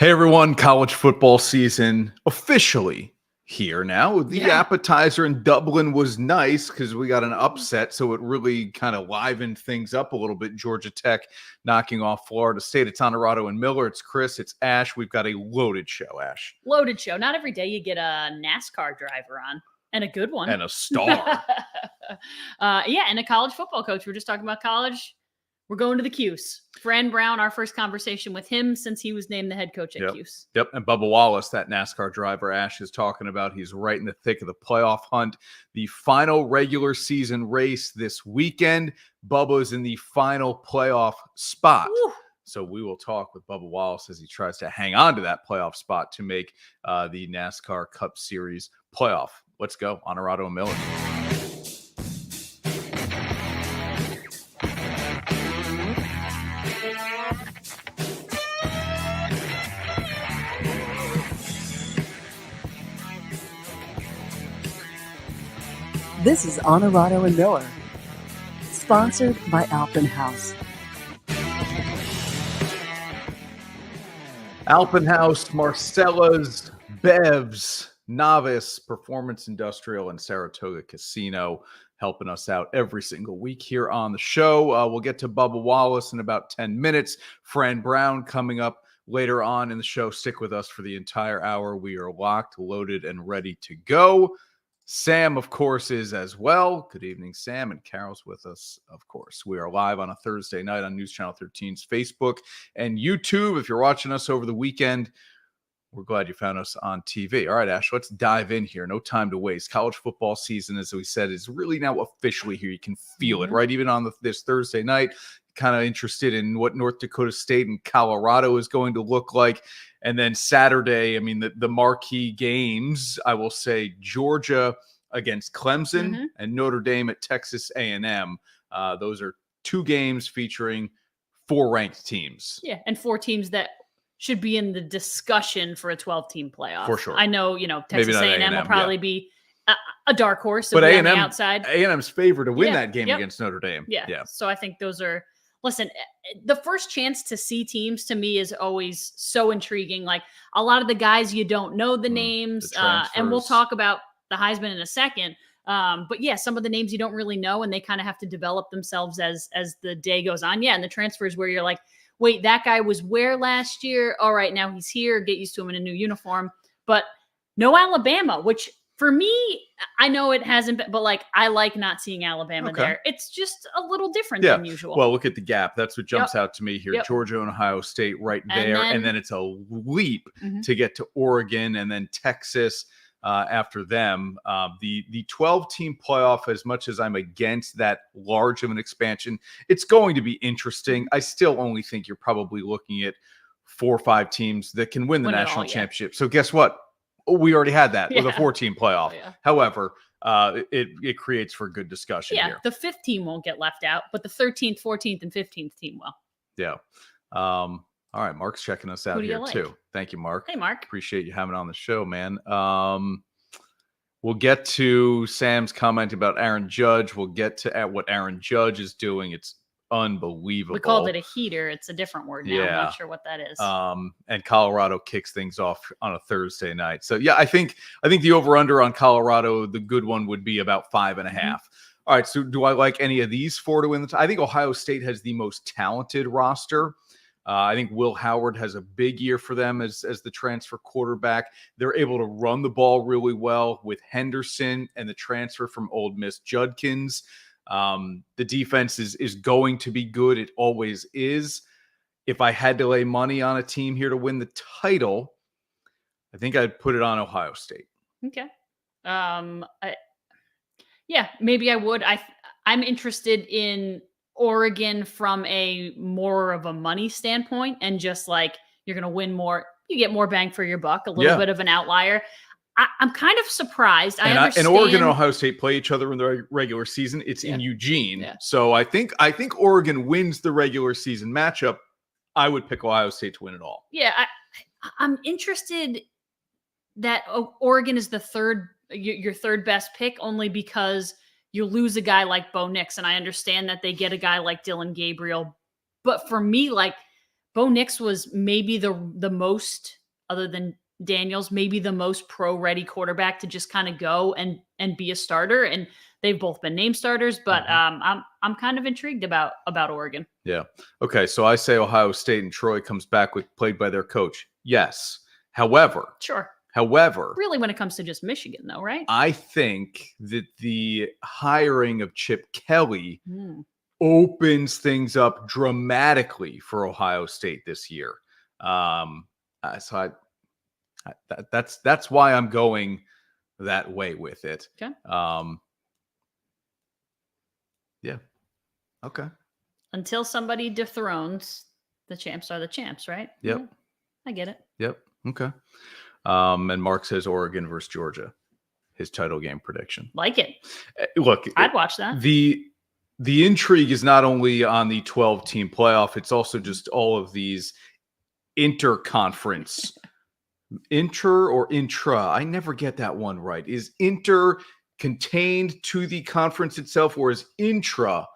Hey everyone, college football season officially here now. The appetizer in Dublin was nice because we got an upset, so it really kind of livened things up a little bit. Georgia Tech knocking off Florida State. It's Onorato and Miller. It's Chris. It's Ash. We've got a loaded show, Ash. Loaded show. Not every day you get a NASCAR driver on, and a good one. And a star. And a college football coach. We're just talking about college. We're going to the Cuse. Fran Brown, our first conversation with him since he was named the head coach at Cuse. Yep. And Bubba Wallace, that NASCAR driver Ash is talking about, he's right in the thick of the playoff hunt. The final regular season race this weekend. Bubba's in the final playoff spot. Woo. So we will talk with Bubba Wallace as he tries to hang on to that playoff spot to make the NASCAR Cup Series playoff. Let's go. Onorato and Miller. This is Onorato and Miller, sponsored by Alpenhaus. Alpenhaus, Marcella's, Bev's, Novice, Performance Industrial, and Saratoga Casino helping us out every single week here on the show. We'll get to Bubba Wallace in about 10 minutes. Fran Brown coming up later on in the show. Stick with us for the entire hour. We are locked, loaded, and ready to go. Sam, of course, is as well. Good evening, Sam. And Carol's with us, of course. We are live on a Thursday night on News Channel 13's Facebook and YouTube. If you're watching us over the weekend, we're glad you found us on TV. All right, Ash, let's dive in here. No time to waste. College football season, as we said, is really now officially here. You can feel it, right? Even on this Thursday night, kind of interested in what North Dakota State and Colorado is going to look like. And then Saturday, I mean, the marquee games, I will say Georgia against Clemson and Notre Dame at Texas A&M. Those are two games featuring four ranked teams. Yeah, and four teams that should be in the discussion for a 12-team playoff. For sure. I know, Texas A&M will probably be a dark horse. So but A&M, on the outside. A&M's favored to win that game against Notre Dame. Yeah. So I think those are... Listen, the first chance to see teams to me is always so intriguing. Like a lot of the guys, you don't know the names, and we'll talk about the Heisman in a second. But yeah, some of the names you don't really know, and they kind of have to develop themselves as the day goes on. Yeah, and the transfers where you're like, wait, that guy was where last year? All right, now he's here. Get used to him in a new uniform. But no Alabama, which for me, I know it hasn't been, but I like not seeing Alabama there. It's just a little different than usual. Well, look at the gap. That's what jumps out to me here. Georgia and Ohio State right there. And then it's a leap to get to Oregon and then Texas after them. The 12-team playoff, as much as I'm against that large of an expansion, it's going to be interesting. I still only think you're probably looking at 4 or 5 teams that can win the national championship. So guess what? We already had that with a 4-team playoff. However, it creates for good discussion here. The 5th team won't get left out, but the 13th, 14th, and 15th team will. Yeah. All right. Mark's checking us out here too. Thank you, Mark. Hey, Mark. Appreciate you having on the show, man. We'll get to Sam's comment about Aaron Judge. We'll get to what Aaron Judge is doing. It's unbelievable. We called it a heater. It's a different word now. I'm not sure what that is. And Colorado kicks things off on a Thursday night. So yeah, I think the over/under on Colorado, the good one would be about 5.5. All right. So do I like any of these 4 to win I think Ohio State has the most talented roster. I think Will Howard has a big year for them as the transfer quarterback. They're able to run the ball really well with Henderson and the transfer from Ole Miss, Judkins. The defense is going to be good. It always is. If I had to lay money on a team here to win the title, I think I'd put it on Ohio State. Okay. Maybe I would. I'm interested in Oregon from a more of a money standpoint, and just you're going to win more. You get more bang for your buck, a little bit of an outlier. I'm kind of surprised. I understand. And Oregon and Ohio State play each other in the regular season. It's in Eugene. Yeah. So I think Oregon wins the regular season matchup. I would pick Ohio State to win it all. Yeah. I'm interested that Oregon is your third best pick, only because you lose a guy like Bo Nix. And I understand that they get a guy like Dylan Gabriel. But for me, Bo Nix was maybe the most, other than Daniels, maybe the most pro-ready quarterback to just kind of go and be a starter. And they've both been named starters, but I'm kind of intrigued about Oregon. Yeah. Okay. So I say Ohio State and Troy comes back with played by their coach. Yes. However, really, when it comes to just Michigan, though, right? I think that the hiring of Chip Kelly opens things up dramatically for Ohio State this year. So that's why I'm going that way with it. Okay. Yeah. Okay. Until somebody dethrones the champs are the champs, right? Yep. Yeah, I get it. Yep. Okay. And Mark says Oregon versus Georgia, his title game prediction. Like it. Look, I'd watch that. The intrigue is not only on the 12-team playoff, it's also just all of these interconference. Inter or intra? I never get that one right. Is inter contained to the conference itself, or is intra?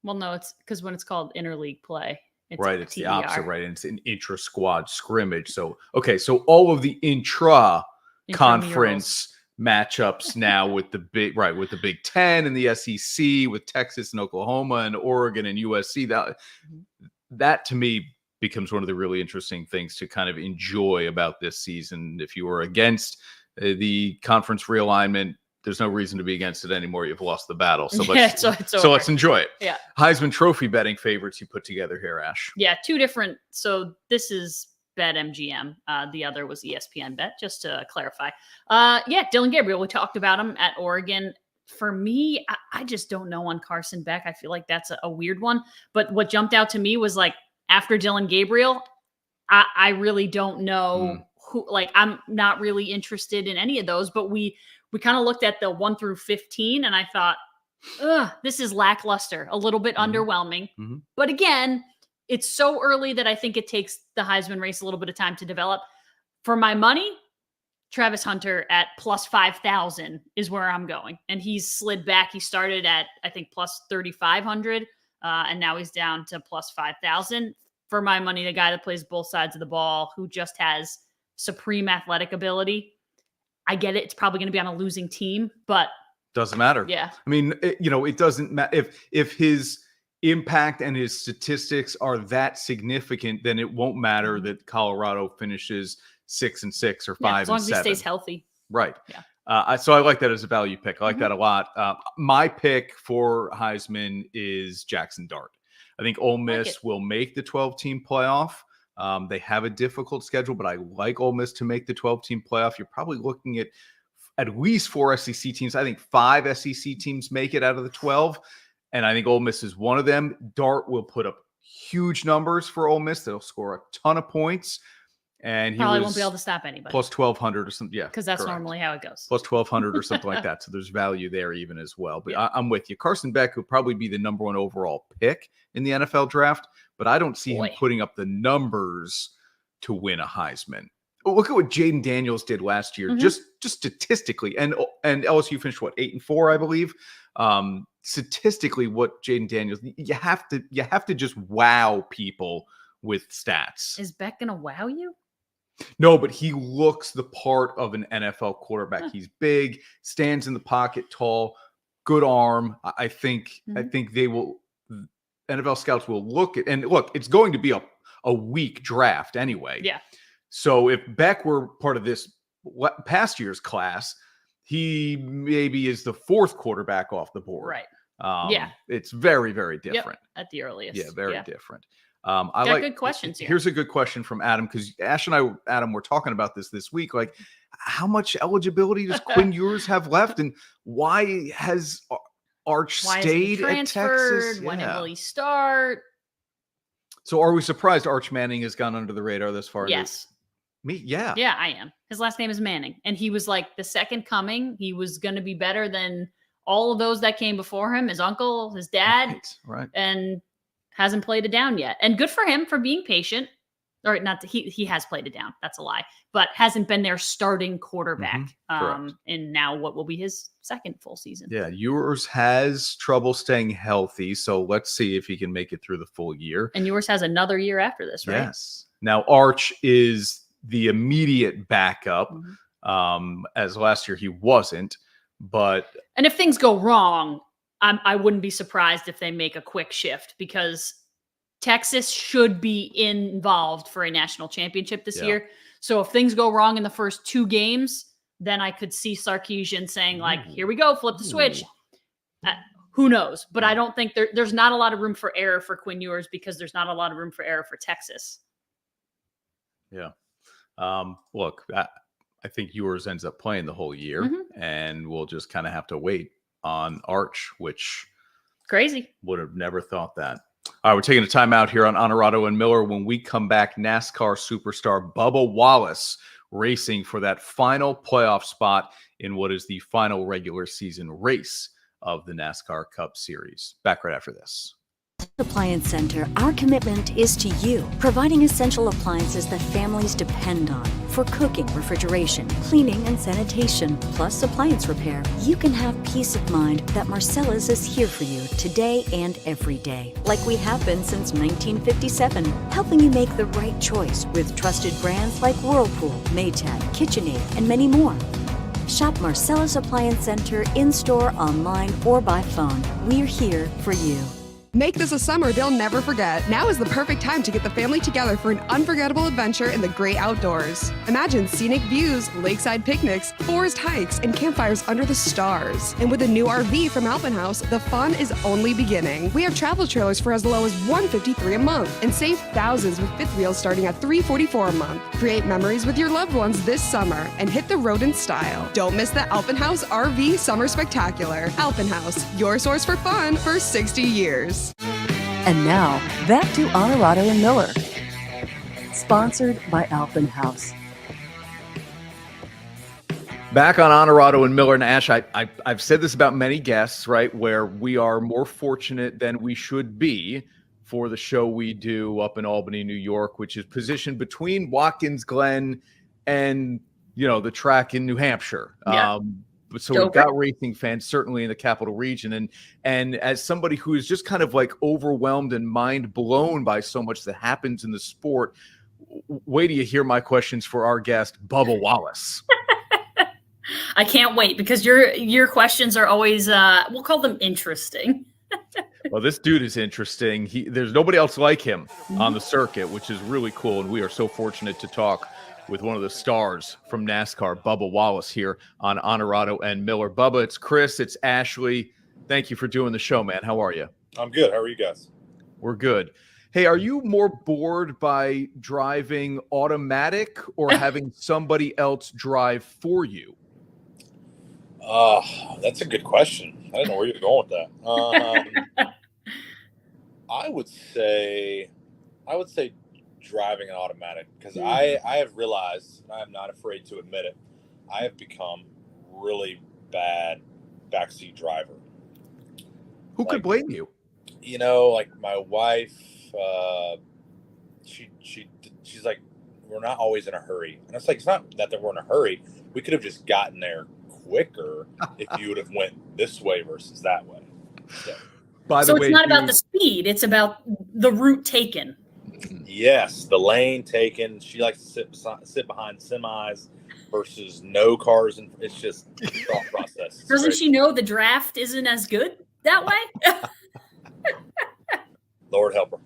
Well, no, it's because when it's called interleague play, it's right. It's TER. the opposite, right? And it's an intra-squad scrimmage. So, okay, so all of the intra-conference matchups now with the Big Ten and the SEC, with Texas and Oklahoma and Oregon and USC. That to me becomes one of the really interesting things to kind of enjoy about this season. If you were against the conference realignment, there's no reason to be against it anymore. You've lost the battle. So let's enjoy it. Yeah. Heisman Trophy betting favorites you put together here, Ash. Yeah, two different. So this is BetMGM. The other was ESPN Bet, just to clarify. Dillon Gabriel, we talked about him at Oregon. For me, I just don't know on Carson Beck. I feel like that's a weird one. But what jumped out to me was like, after Dillon Gabriel, I really don't know who, like, I'm not really interested in any of those, but we kind of looked at the 1 through 15 and I thought, this is lackluster, a little bit underwhelming. But again, it's so early that I think it takes the Heisman race a little bit of time to develop. For my money, Travis Hunter at plus 5,000 is where I'm going. And he's slid back. He started at, I think, plus 3,500. And now he's down to plus 5,000. For my money, the guy that plays both sides of the ball, who just has supreme athletic ability. I get it. It's probably going to be on a losing team, but doesn't matter. Yeah. I mean, it doesn't matter if his impact and his statistics are that significant, then it won't matter that Colorado finishes 6-6 or 5-7. As long as he stays healthy. Right. Yeah. So I like that as a value pick. I like that a lot. My pick for Heisman is Jackson Dart. I think Ole Miss will make the 12-team playoff. They have a difficult schedule, but I like Ole Miss to make the 12-team playoff. You're probably looking at least 4 SEC teams. I think 5 SEC teams make it out of the 12, and I think Ole Miss is one of them. Dart will put up huge numbers for Ole Miss. They'll score a ton of points. And he probably won't be able to stop anybody. Plus 1,200 or something. Yeah. Because that's normally how it goes. Plus 1,200 or something like that. So there's value there even as well. But I'm with you. Carson Beck would probably be the number 1 overall pick in the NFL draft, but I don't see him putting up the numbers to win a Heisman. Look at what Jaden Daniels did last year, just statistically. And LSU finished 8-4, I believe. Statistically, what Jaden Daniels, you have to just wow people with stats. Is Beck gonna wow you? No, but he looks the part of an NFL quarterback. He's big, stands in the pocket, tall, good arm. I think they will. NFL scouts will look at, and look, it's going to be a weak draft anyway. Yeah. So if Beck were part of this past year's class, he maybe is the 4th quarterback off the board. Right. It's very, very different. Yep, at the earliest. Yeah, very different. I like good questions here. Here's a good question from Adam, because Ash and Adam were talking about this week. Like, how much eligibility does Quinn Ewers have left, and why has Arch stayed at Texas? When will he start? So, are we surprised Arch Manning has gone under the radar this far? Yes. Me, yeah. Yeah, I am. His last name is Manning, and he was like the second coming. He was going to be better than all of those that came before him. His uncle, his dad, right. And hasn't played it down yet. And good for him for being patient. or not. He has played it down. That's a lie, but hasn't been their starting quarterback. And now what will be his second full season? Yeah, Ewers has trouble staying healthy, so let's see if he can make it through the full year. And Ewers has another year after this, right? Yes. Now Arch is the immediate backup. As last year he wasn't, and if things go wrong, I wouldn't be surprised if they make a quick shift, because Texas should be involved for a national championship this year. So if things go wrong in the first 2 games, then I could see Sarkisian saying, like, here we go, flip the switch. Who knows? But I don't think there's not a lot of room for error for Quinn Ewers, because there's not a lot of room for error for Texas. Yeah. Look, I think Ewers ends up playing the whole year, and we'll just kind of have to wait on Arch, which crazy. Would have never thought that. All right, we're taking a timeout here on Onorato and Miller. When we come back, NASCAR superstar Bubba Wallace racing for that final playoff spot in what is the final regular season race of the NASCAR Cup Series. Back right after this. Appliance Center, our commitment is to you, providing essential appliances that families depend on for cooking, refrigeration, cleaning, and sanitation, plus appliance repair. You can have peace of mind that Marcella's is here for you today and every day, like we have been since 1957, helping you make the right choice with trusted brands like Whirlpool, Maytag, KitchenAid, and many more. Shop Marcella's Appliance Center in-store, online, or by phone. We're here for you. Make this a summer they'll never forget. Now is the perfect time to get the family together for an unforgettable adventure in the great outdoors. Imagine scenic views, lakeside picnics, forest hikes, and campfires under the stars. And with a new RV from Alpenhaus, the fun is only beginning. We have travel trailers for as low as $153 a month, and save thousands with fifth wheels starting at $344 a month. Create memories with your loved ones this summer and hit the road in style. Don't miss the Alpenhaus RV Summer Spectacular. Alpenhaus, your source for fun for 60 years. And now, back to Onorato and Miller. Sponsored by Alpenhaus. Back on Onorato and Miller and Ash, I've said this about many guests, right, where we are more fortunate than we should be for the show we do up in Albany, New York, which is positioned between Watkins Glen and, the track in New Hampshire. Yeah. So we've got racing fans certainly in the capital region. And as somebody who is just kind of like overwhelmed and mind blown by so much that happens in the sport, wait till you hear my questions for our guest, Bubba Wallace. I can't wait, because your questions are always, we'll call them interesting. Well, this dude is interesting. There's nobody else like him on the circuit, which is really cool. And we are so fortunate to talk with one of the stars from NASCAR, Bubba Wallace, here on Onorato and Miller. Bubba, it's Chris, it's Ashley. Thank you for doing the show, man. How are you? I'm good. How are you guys? We're good. Hey, are you more bored by driving automatic or having somebody else drive for you? That's a good question. I don't know where you're going with that. I would say driving an automatic, because I have realized, and I am not afraid to admit it, I have become really bad backseat driver. Who could blame you? Like my wife, she's like, we're not always in a hurry. And it's like, it's not that we're in a hurry. We could have just gotten there quicker if you would have went this way versus that way. So it's not about the speed. It's about the route taken. Yes, the lane taken. She likes to sit behind semis versus no cars, and it's just thought process. Doesn't she know the draft isn't as good that way? Lord help her.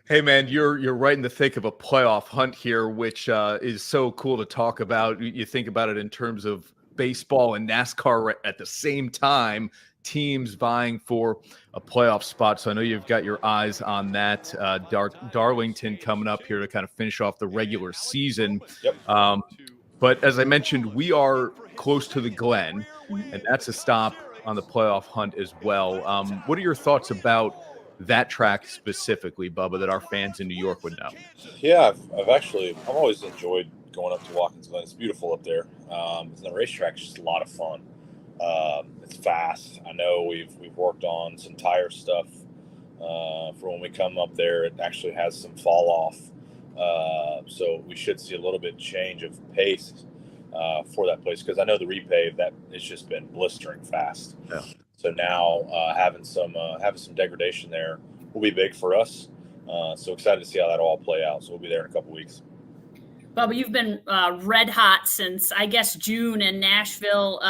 Hey man, you're right in the thick of a playoff hunt here, which is so cool to talk about. You think about it in terms of baseball and NASCAR at the same time. Teams vying for a playoff spot. So I know you've got your eyes on that. Darlington coming up here to kind of finish off the regular season. Yep. But as I mentioned, we are close to the Glen, and that's a stop on the playoff hunt as well. What are your thoughts about that track specifically, Bubba, that our fans in New York would know? Yeah, I've always enjoyed going up to Watkins Glen. It's beautiful up there. The racetrack is just a lot of fun. It's fast. I know we've worked on some tire stuff for when we come up there. It actually has some fall off So we should see a little bit change of pace for that place, because I know the repave that it's just been blistering fast. Yeah. So now having some degradation there will be big for us. So excited to see how that all play out. So we'll be there in a couple weeks. Bubba, you've been red hot since, I guess, June in Nashville.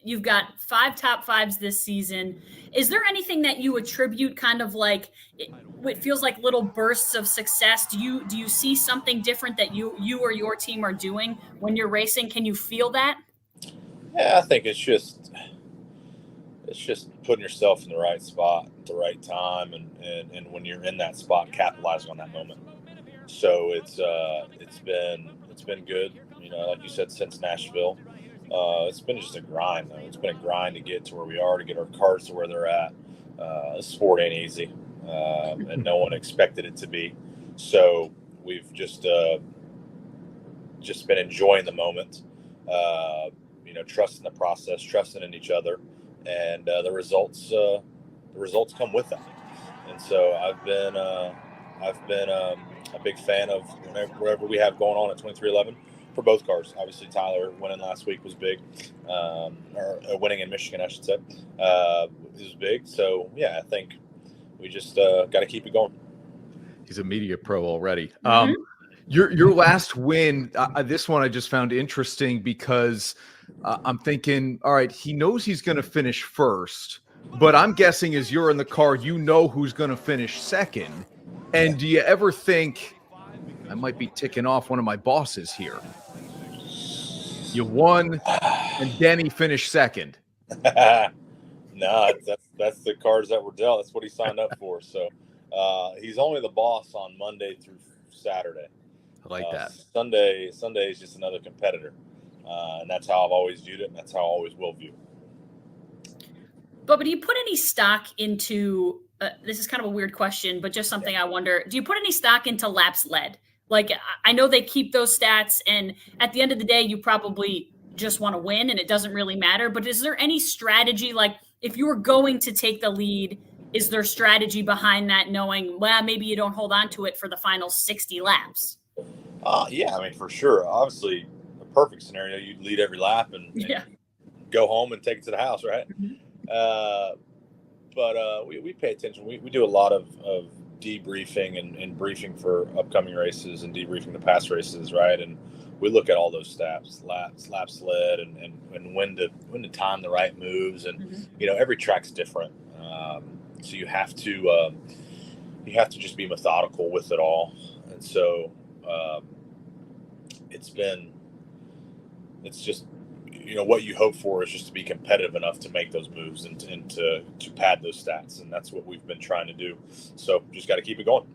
You've got 5 top 5s this season. Is there anything that you attribute kind of like it feels like little bursts of success? Do you see something different that you or your team are doing when you're racing? Can you feel that? Yeah, I think it's just putting yourself in the right spot at the right time, and when you're in that spot, capitalizing on that moment. So it's been good, like you said, since Nashville. It's been just a grind, though. It's been a grind to get to where we are, to get our cars to where they're at. This sport ain't easy, and no one expected it to be. So we've just been enjoying the moment, trusting the process, trusting in each other, and the results come with that. And so I've been a big fan of whatever we have going on at 2311 for both cars. Obviously, Tyler winning last week was big, or winning in Michigan, I should say, was big. So yeah, I think we just got to keep it going. He's a media pro already. Mm-hmm. Your last win, this one I just found interesting because I'm thinking, all right, he knows he's going to finish first, but I'm guessing as you're in the car, who's going to finish second. And do you ever think, I might be ticking off one of my bosses here? You won, and Denny finished second. No, that's the cards that were dealt. That's what he signed up for. So he's only the boss on Monday through Saturday. I like that. Sunday is just another competitor. And that's how I've always viewed it, and that's how I always will view it. But do you put any stock into this is kind of a weird question, but just something I wonder, do you put any stock into laps led? Like, I know they keep those stats, and at the end of the day, you probably just want to win, and it doesn't really matter. But is there any strategy, like if you were going to take the lead, is there strategy behind that, knowing, well, maybe you don't hold on to it for the final 60 laps? Yeah, I mean, for sure. Obviously, a perfect scenario, you'd lead every lap and go home and take it to the house, right? Mm-hmm. But we pay attention. We do a lot of debriefing and briefing for upcoming races and debriefing the past races, right? And we look at all those stats, laps led, and when to time the right moves. And every track's different, so you have to just be methodical with it all. And so it's just what you hope for is just to be competitive enough to make those moves and to pad those stats. And that's what we've been trying to do. So just got to keep it going.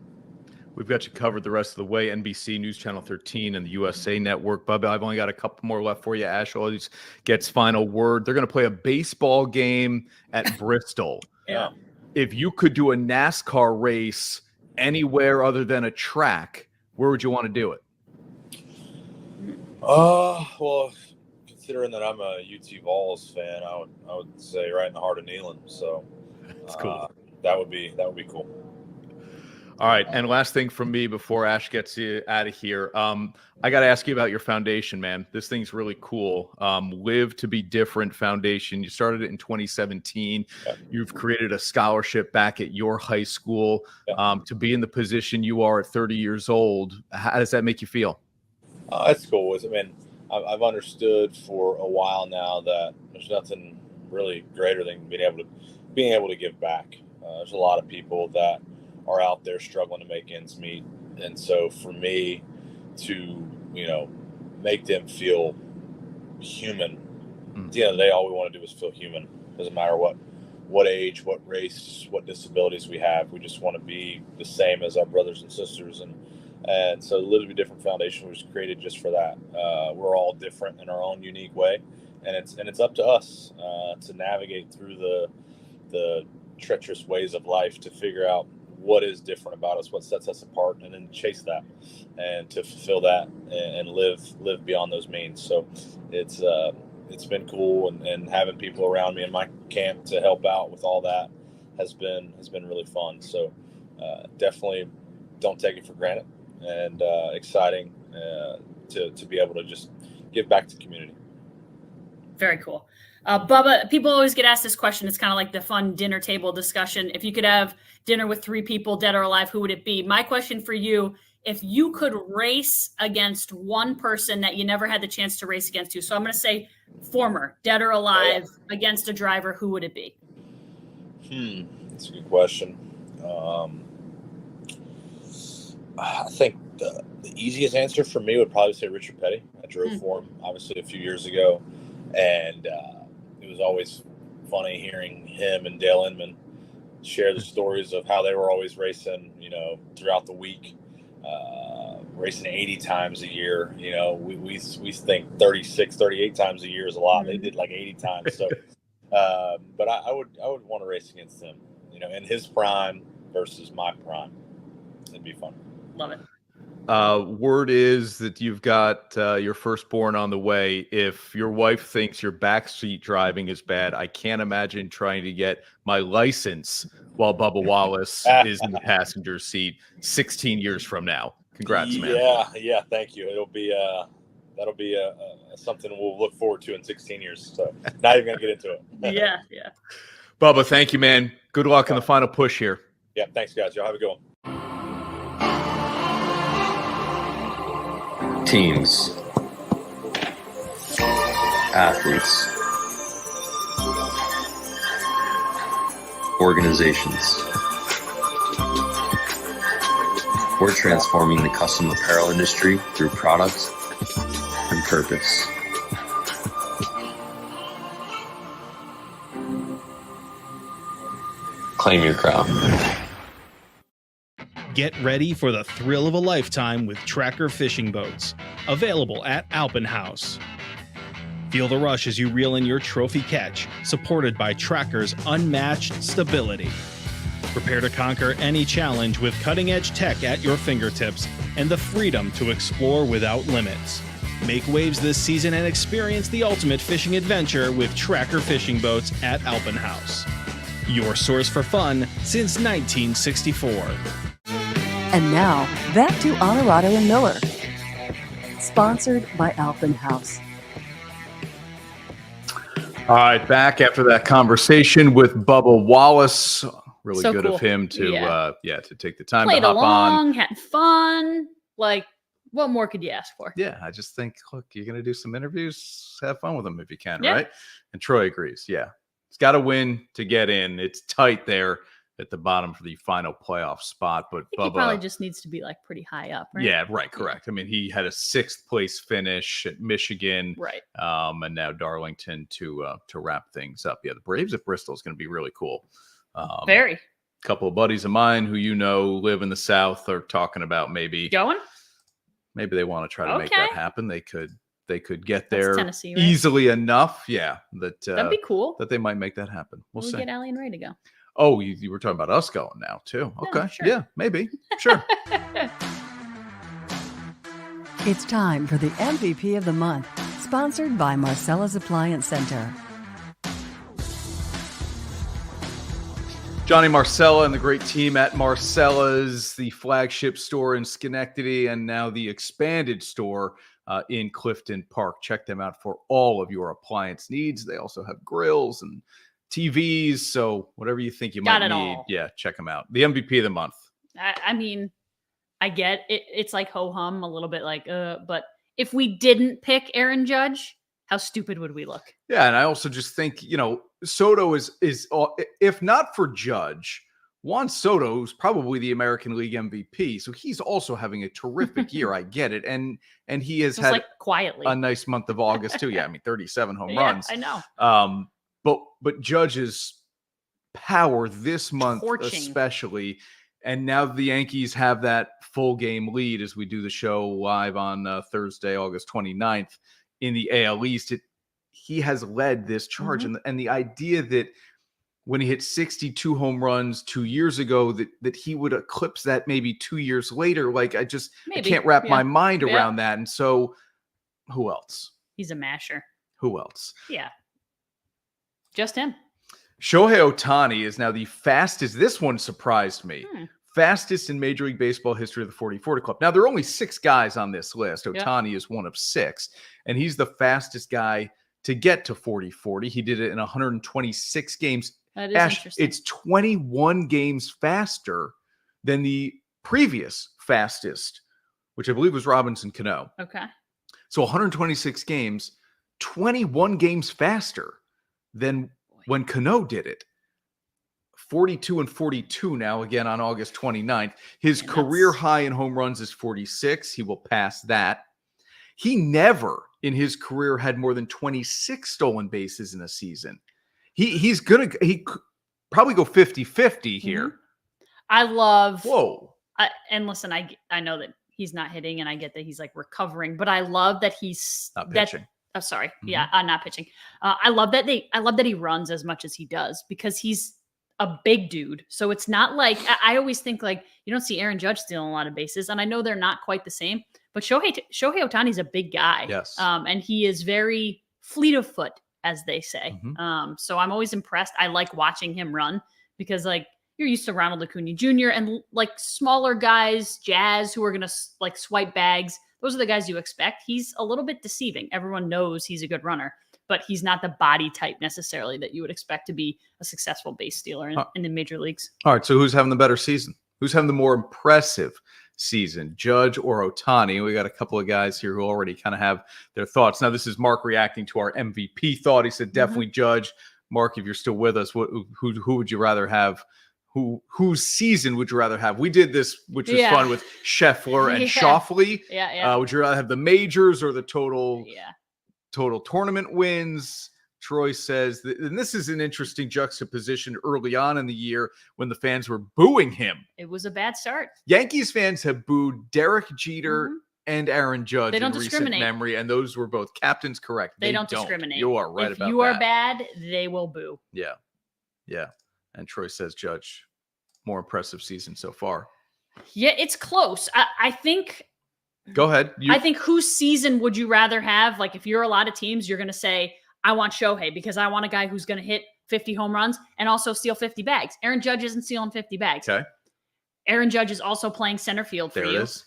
We've got you covered the rest of the way. NBC News Channel 13 and the USA Network. Bubba, I've only got a couple more left for you. Ash always gets final word. They're going to play a baseball game at Bristol. Yeah. If you could do a NASCAR race anywhere other than a track, where would you want to do it? Well, considering that I'm a UT Vols fan, I would say right in the heart of Neyland. So that's cool. That would be cool. All right, and last thing from me before Ash gets you out of here, I got to ask you about your foundation, man. This thing's really cool. Live to Be Different Foundation. You started it in 2017. Yeah. You've created a scholarship back at your high school. Yeah. To be in the position you are at 30 years old, how does that make you feel? That's cool. I mean, I've understood for a while now that there's nothing really greater than being able to give back. There's a lot of people that are out there struggling to make ends meet, and so for me to make them feel human, at the end of the day, all we want to do is feel human. Doesn't matter what age, what race, what disabilities we have. We just want to be the same as our brothers and sisters, and so the Live to Be Different Foundation was created just for that. We're all different in our own unique way, and it's up to us to navigate through the treacherous ways of life to figure out what is different about us, what sets us apart, and then chase that and to fulfill that and live beyond those means. So it's been cool, and having people around me in my camp to help out with all that has been really fun. So definitely don't take it for granted, and exciting to be able to just give back to the community. Very cool. Bubba, people always get asked this question. It's kind of like the fun dinner table discussion. If you could have dinner with 3 people, dead or alive, who would it be? My question for you, if you could race against one person that you never had the chance to race against you. So I'm going to say former, dead or alive, against a driver, who would it be? That's a good question. I think the easiest answer for me would probably say Richard Petty. I drove for him, obviously, a few years ago. And it was always funny hearing him and Dale Inman share the stories of how they were always racing, throughout the week, racing 80 times a year. We think 36, 38 times a year is a lot. They did like 80 times. So, but I would want to race against him, in his prime versus my prime. It'd be fun. Love it. Word is that you've got your firstborn on the way. If your wife thinks your backseat driving is bad, I can't imagine trying to get my license while Bubba Wallace is in the passenger seat 16 years from now. Congrats, man. Yeah. Thank you. That'll be something we'll look forward to in 16 years. So not even gonna get into it. Yeah. Bubba, thank you, man. Good luck in the final push here. Yeah. Thanks, guys. Y'all have a good one. Teams, athletes, organizations. We're transforming the custom apparel industry through product and purpose. Claim your crown. Get ready for the thrill of a lifetime with Tracker fishing boats, available at Alpenhaus. Feel the rush as you reel in your trophy catch, supported by Tracker's unmatched stability. Prepare to conquer any challenge with cutting-edge tech at your fingertips and the freedom to explore without limits. Make waves this season and experience the ultimate fishing adventure with Tracker fishing boats at Alpenhaus. Your source for fun since 1964. And now, back to Onorato and Miller. Sponsored by Alpenhaus. All right, back after that conversation with Bubba Wallace. Really So good cool. of him to to take the time Played to hop along, on. had fun. Like, what more could you ask for? Yeah, I just think, look, you're going to do some interviews, have fun with them if you can, Yeah. right? And Troy agrees. Yeah, it's got to win to get in. It's tight there at the bottom for the final playoff spot, but He Bubba probably just needs to be like pretty high up, right? Yeah, right, correct. I mean, he had a 6th place finish at Michigan, Right. And now Darlington to wrap things up. Yeah, the Braves at Bristol is going to be really cool. Very. A couple of buddies of mine who live in the South are talking about maybe Going? they want to try to make that happen. They could get That's there Tennessee, right? easily enough. Yeah, That'd be cool. that they might make that happen. We'll see. Get Allie and Ray to go. Oh, you were talking about us going now too. Yeah, Okay, sure. yeah, maybe, sure. It's time for the MVP of the month, sponsored by Marcella's Appliance Center. Johnny Marcella and the great team at Marcella's, the flagship store in Schenectady, and now the expanded store in Clifton Park. Check them out for all of your appliance needs. They also have grills and TVs, so whatever you think you might need, all. yeah, check them out. The MVP of the month. I mean, I get it. It's like ho-hum a little bit like, but if we didn't pick Aaron Judge, how stupid would we look? Yeah, and I also just think, Soto is if not for Judge, Juan Soto is probably the American League MVP. So he's also having a terrific year. I get it. And he has Just had like quietly a nice month of August too. Yeah, I mean 37 home Yeah, runs. I know. But Judge's power this month Torching. especially, and now the Yankees have that full game lead as we do the show live on Thursday, August 29th in the AL East. He has led this charge, and the idea that when he hit 62 home runs 2 years ago, that he would eclipse that maybe 2 years later, like I can't wrap my mind around that. And so, who else? He's a masher. Who else? Yeah. Just him. Shohei Ohtani is now the fastest. This one surprised me. fastest in Major League Baseball history of the 40-40 Club. Now, there are only 6 guys on this list. Ohtani is one of 6, and he's the fastest guy to get to 40-40. He did it in 126 games. That is Ash, interesting. it's 21 games faster than the previous fastest, which I believe was Robinson Cano. Okay. So 126 games, 21 games faster than when Cano did it. 42 and 42 now, again on August 29th. His career high in home runs is 46. He will pass that. He never in his career had more than 26 stolen bases in a season. He could probably go 50-50 here. Mm-hmm. I love. Whoa. And listen, I know that he's not hitting, and I get that he's like recovering, but I love that he's not pitching. Sorry. Mm-hmm. Yeah, not pitching. I love that he runs as much as he does because he's a big dude. So it's not like I always think like you don't see Aaron Judge stealing a lot of bases, and I know they're not quite the same, but Shohei Ohtani's a big guy. Yes. And he is very fleet of foot, as they say. Mm-hmm. So I'm always impressed. I like watching him run because like you're used to Ronald Acuna Jr. and like smaller guys, Jazz, who are going to like swipe bags. Those are the guys you expect. He's a little bit deceiving. Everyone knows he's a good runner, but he's not the body type necessarily that you would expect to be a successful base stealer in the major leagues. All right. So who's having the better season? Who's having the more impressive season, Judge or Ohtani? We got a couple of guys here who already kind of have their thoughts. Now, this is Mark reacting to our MVP thought. He said, definitely Judge. Mark, if you're still with us, who would you rather have? Whose season would you rather have? We did this, which was fun with Scheffler and Schauffele. Would you rather have the majors or the total tournament wins? Troy says, and this is an interesting juxtaposition early on in the year when the fans were booing him. It was a bad start. Yankees fans have booed Derek Jeter and Aaron Judge in recent memory, and those were both captains, correct? They don't discriminate. You are right about that. If you are bad, they will boo. Yeah. Yeah. And Troy says Judge, more impressive season so far. Yeah, it's close. I think. Go ahead. I think whose season would you rather have? Like if you're a lot of teams, you're going to say, I want Shohei because I want a guy who's going to hit 50 home runs and also steal 50 bags. Aaron Judge isn't stealing 50 bags. Okay. Aaron Judge is also playing center field for you. There it is.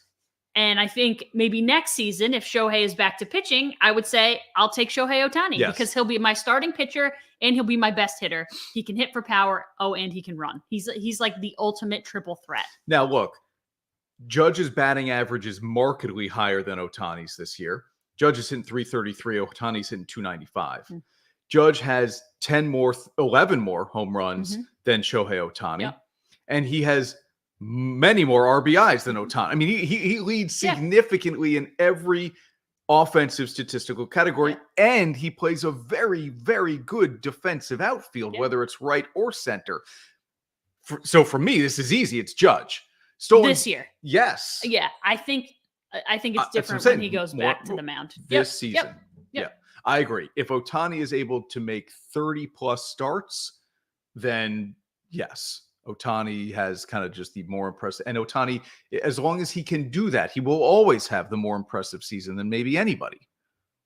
And I think maybe next season, if Shohei is back to pitching, I would say I'll take Shohei Ohtani because he'll be my starting pitcher and he'll be my best hitter. He can hit for power. Oh, and he can run. He's like the ultimate triple threat. Now, look, Judge's batting average is markedly higher than Ohtani's this year. Judge is hitting 333. Ohtani's hitting 295. Judge has 11 more home runs than Shohei Ohtani. Yep. And he has many more RBIs than Ohtani. I mean, he leads significantly in every offensive statistical category, and he plays a very, very good defensive outfield, whether it's right or center. So for me, this is easy. It's Judge. Stolen this year. Yes. Yeah, I think it's different when he goes back to the mound. This season. Yeah, I agree. If Ohtani is able to make 30-plus starts, then yes. Ohtani has kind of just the more impressive. And Ohtani, as long as he can do that, he will always have the more impressive season than maybe anybody.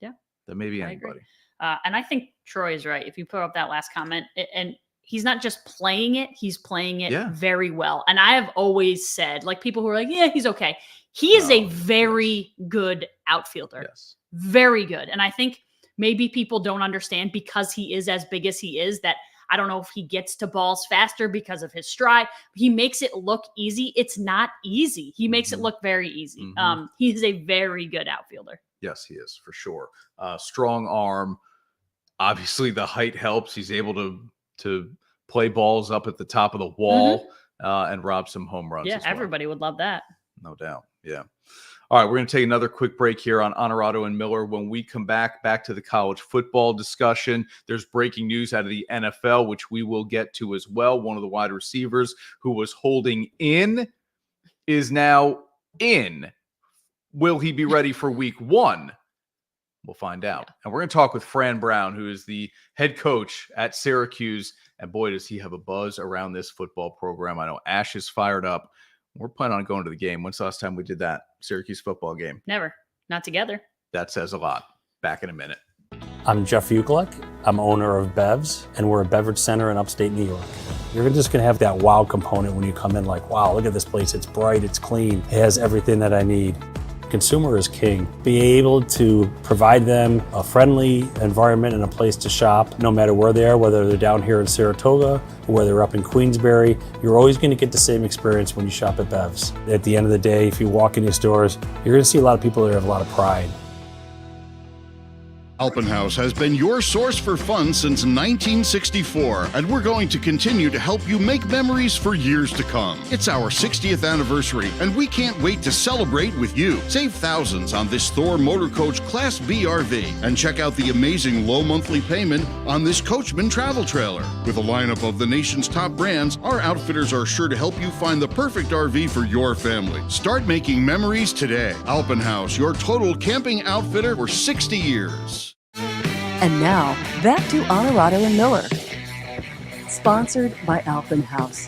Yeah. Than maybe anybody. And I think Troy is right. If you put up that last comment, and he's not just playing it, he's playing it very well. And I have always said, like people who are like, yeah, he's okay. He is a very good outfielder. Yes. Very good. And I think maybe people don't understand because he is as big as he is that I don't know if he gets to balls faster because of his stride. He makes it look easy. It's not easy. He makes it look very easy. He is a very good outfielder. Yes, he is for sure. Strong arm. Obviously, the height helps. He's able to play balls up at the top of the wall and rob some home runs. Yeah, everybody would love that. No doubt. Yeah. All right, we're going to take another quick break here on Onorato and Miller. When we come back to the college football discussion, there's breaking news out of the NFL, which we will get to as well. One of the wide receivers who was holding in is now in. Will he be ready for week 1? We'll find out. And we're going to talk with Fran Brown, who is the head coach at Syracuse. And boy, does he have a buzz around this football program. I know Ash is fired up. We're planning on going to the game. When's the last time we did that? Syracuse football game? Never. Not together. That says a lot. Back in a minute. I'm Jeff Ukelek. I'm owner of Bevs, and we're a beverage center in upstate New York. You're just going to have that wow component when you come in, like, wow, look at this place. It's bright, it's clean, it has everything that I need. Consumer is king. Be able to provide them a friendly environment and a place to shop, no matter where they are, whether they're down here in Saratoga or whether they're up in Queensbury. You're always going to get the same experience when you shop at Bev's. At the end of the day, if you walk in these stores, you're going to see a lot of people that have a lot of pride. Alpenhaus has been your source for fun since 1964, and we're going to continue to help you make memories for years to come. It's our 60th anniversary, and we can't wait to celebrate with you. Save thousands on this Thor Motor Coach Class B RV, and check out the amazing low monthly payment on this Coachman travel trailer. With a lineup of the nation's top brands, our outfitters are sure to help you find the perfect RV for your family. Start making memories today. Alpenhaus, your total camping outfitter for 60 years. And now, back to Onorato and Miller. Sponsored by Alpenhaus.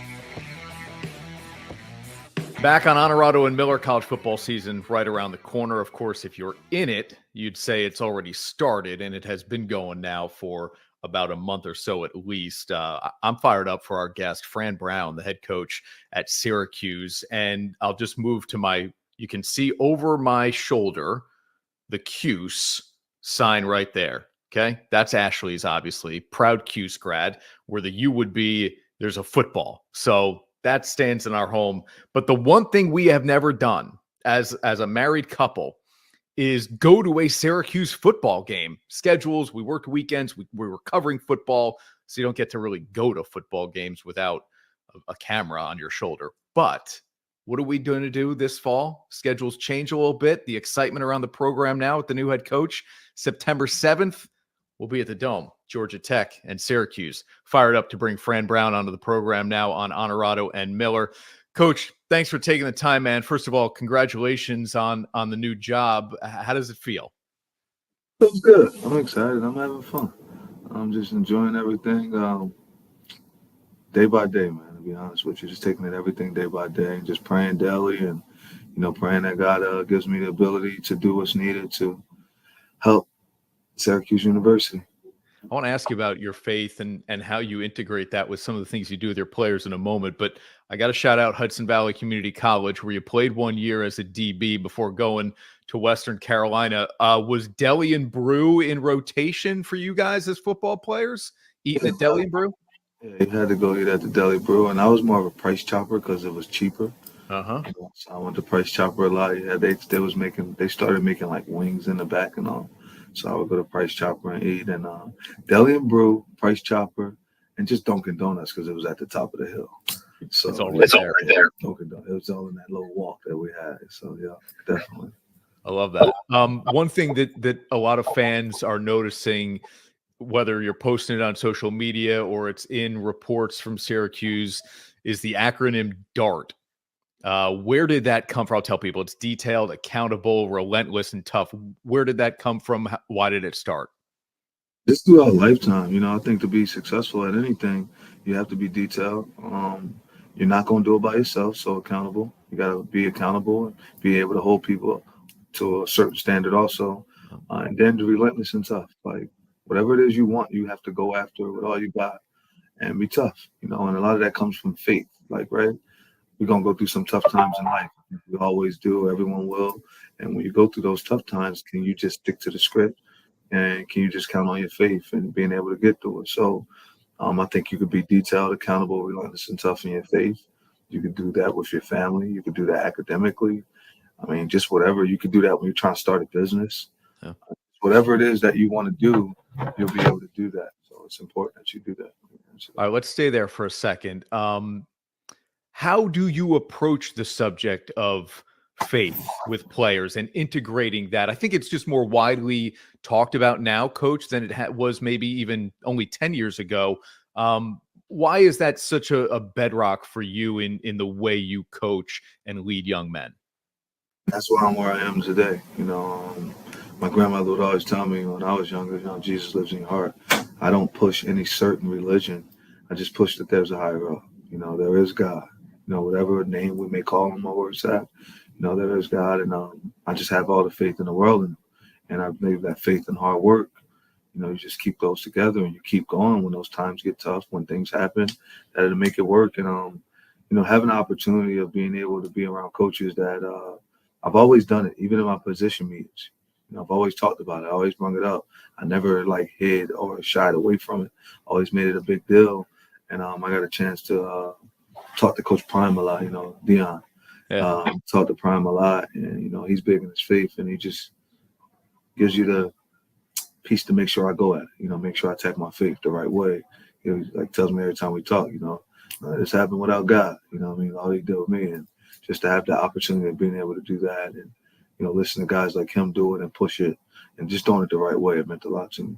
Back on Onorato and Miller, college football season right around the corner. Of course, if you're in it, you'd say it's already started, and it has been going now for about a month or so at least. I'm fired up for our guest, Fran Brown, the head coach at Syracuse. And I'll just move to you can see over my shoulder, the Cuse sign right there. Okay. That's Ashley's, obviously. Proud Cuse grad. Where the U would be, there's a football. So that stands in our home. But the one thing we have never done as a married couple is go to a Syracuse football game. Schedules, we worked weekends, we were covering football, so you don't get to really go to football games without a camera on your shoulder. But what are we going to do this fall? Schedules change a little bit. The excitement around the program now with the new head coach. September 7th, we'll be at the Dome, Georgia Tech and Syracuse. Fired up to bring Fran Brown onto the program now on Onorato and Miller. Coach, thanks for taking the time, man. First of all, congratulations on the new job. How does it feel? Feels good. I'm excited. I'm having fun. I'm just enjoying everything day by day, man, to be honest with you. Just taking it everything day by day and just praying daily and, praying that God gives me the ability to do what's needed to help Syracuse University. I want to ask you about your faith and how you integrate that with some of the things you do with your players in a moment. But I got to shout out Hudson Valley Community College, where you played 1 year as a DB before going to Western Carolina. Was deli and brew in rotation for you guys as football players? Eating at deli and brew? Yeah, you had to go eat at the deli brew. And I was more of a price chopper because it was cheaper. Uh-huh. So I went to Price Chopper a lot. Yeah, they started making like wings in the back and all. So I would go to Price Chopper and eat, and deli and brew, Price Chopper, and just Dunkin' Donuts because it was at the top of the hill. So it's all right there. Dunkin' Donuts. It was all in that little walk that we had. So yeah, definitely. I love that. One thing that a lot of fans are noticing, whether you're posting it on social media or it's in reports from Syracuse, is the acronym DART. Where did that come from? I'll tell people it's detailed, accountable, relentless, and tough. Where did that come from? Why did it start? Just throughout a lifetime. I think to be successful at anything, you have to be detailed. You're not going to do it by yourself, so accountable. You got to be accountable and be able to hold people to a certain standard also. And then the relentless and tough. Like, whatever it is you want, you have to go after it with all you got and be tough, and a lot of that comes from faith. Like, right? We're going to go through some tough times in life. We always do. Everyone will. And when you go through those tough times, can you just stick to the script? And can you just count on your faith and being able to get through it? So I think you could be detailed, accountable, relentless, and tough in your faith. You could do that with your family. You could do that academically. Just whatever. You could do that when you're trying to start a business. Yeah. Whatever it is that you want to do, you'll be able to do that. So it's important that you do that. All right, let's stay there for a second. How do you approach the subject of faith with players and integrating that? I think it's just more widely talked about now, Coach, than it was maybe even only 10 years ago. Why is that such a bedrock for you in the way you coach and lead young men? That's why I'm where I am today. My grandmother would always tell me when I was younger, Jesus lives in your heart. I don't push any certain religion. I just push that there's a higher up. There is God. Whatever name we may call him or where it's at, there is God. And I just have all the faith in the world. And I believe that faith and hard work you just keep those together and you keep going when those times get tough, when things happen, that'll make it work. And, having the opportunity of being able to be around coaches that I've always done it, even in my position meetings. I've always talked about it. I always brought it up. I never hid or shied away from it. Always made it a big deal. And I got a chance to talk to Coach Prime a lot, Dion. Yeah. Talk to Prime a lot. And, he's big in his faith, and he just gives you the piece to make sure I go at it, make sure I attack my faith the right way. He tells me every time we talk, this happened without God, all he did with me. And just to have the opportunity of being able to do that and, listen to guys like him do it and push it and just doing it the right way, it meant a lot to me.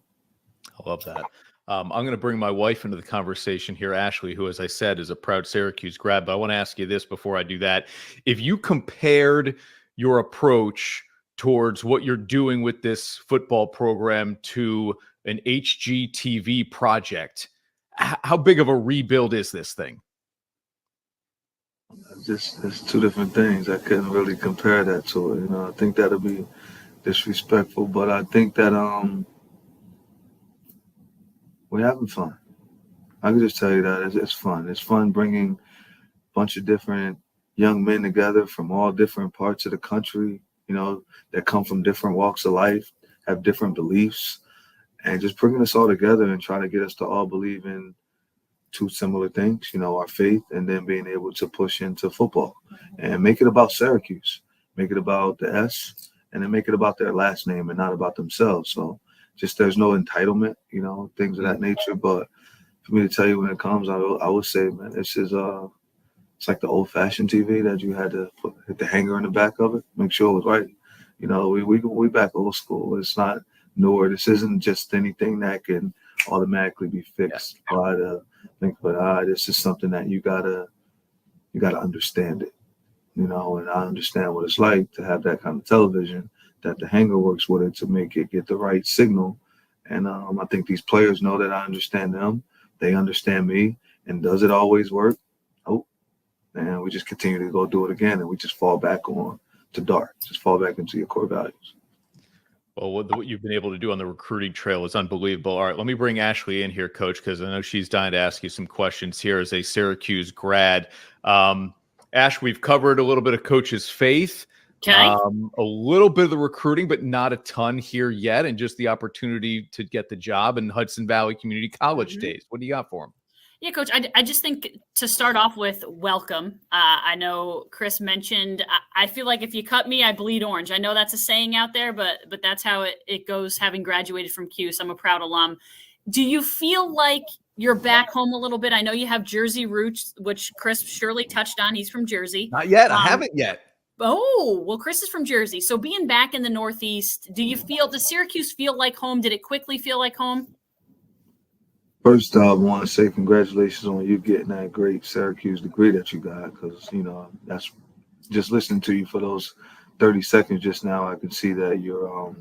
I love that. I'm going to bring my wife into the conversation here, Ashley, who, as I said, is a proud Syracuse grad. But I want to ask you this before I do that. If you compared your approach towards what you're doing with this football program to an HGTV project, how big of a rebuild is this thing? It's two different things. I couldn't really compare that to it. I think that'll be disrespectful, but I think that we're having fun. I can just tell you that it's fun. It's fun bringing a bunch of different young men together from all different parts of the country, that come from different walks of life, have different beliefs, and just bringing us all together and trying to get us to all believe in two similar things, our faith, and then being able to push into football and make it about Syracuse, make it about the S, and then make it about their last name and not about themselves. So just there's no entitlement, things of that nature. But for me to tell you when it comes, I would say, man, this is it's like the old-fashioned TV that you had to hit the hanger in the back of it, make sure it was right. We back old school. It's not newer. This isn't just anything that can automatically be fixed by the thing. But this is something that you gotta understand it, and I understand what it's like to have that kind of television, that the hanger works with it to make it get the right signal. And I think these players know that I understand them. They understand me. And does it always work? Oh, and we just continue to go do it again, and we just fall back on to dark. Just fall back into your core values. Well, what you've been able to do on the recruiting trail is unbelievable. All right, let me bring Ashley in here, Coach, because I know she's dying to ask you some questions here as a Syracuse grad. Ash, we've covered a little bit of Coach's faith, a little bit of the recruiting, but not a ton here yet, and just the opportunity to get the job in Hudson Valley Community College days. What do you got for him? Yeah, Coach, I just think to start off with, welcome. I know Chris mentioned, I feel like if you cut me, I bleed orange. I know that's a saying out there, but that's how it goes, having graduated from Cuse. I'm a proud alum. Do you feel like you're back home a little bit? I know you have Jersey roots, which Chris surely touched on. He's from Jersey. Not yet. I haven't yet. Oh, well, Chris is from Jersey. So being back in the Northeast, does Syracuse feel like home? Did it quickly feel like home? First, I want to say congratulations on you getting that great Syracuse degree that you got, because, that's just listening to you for those 30 seconds just now. I can see that you're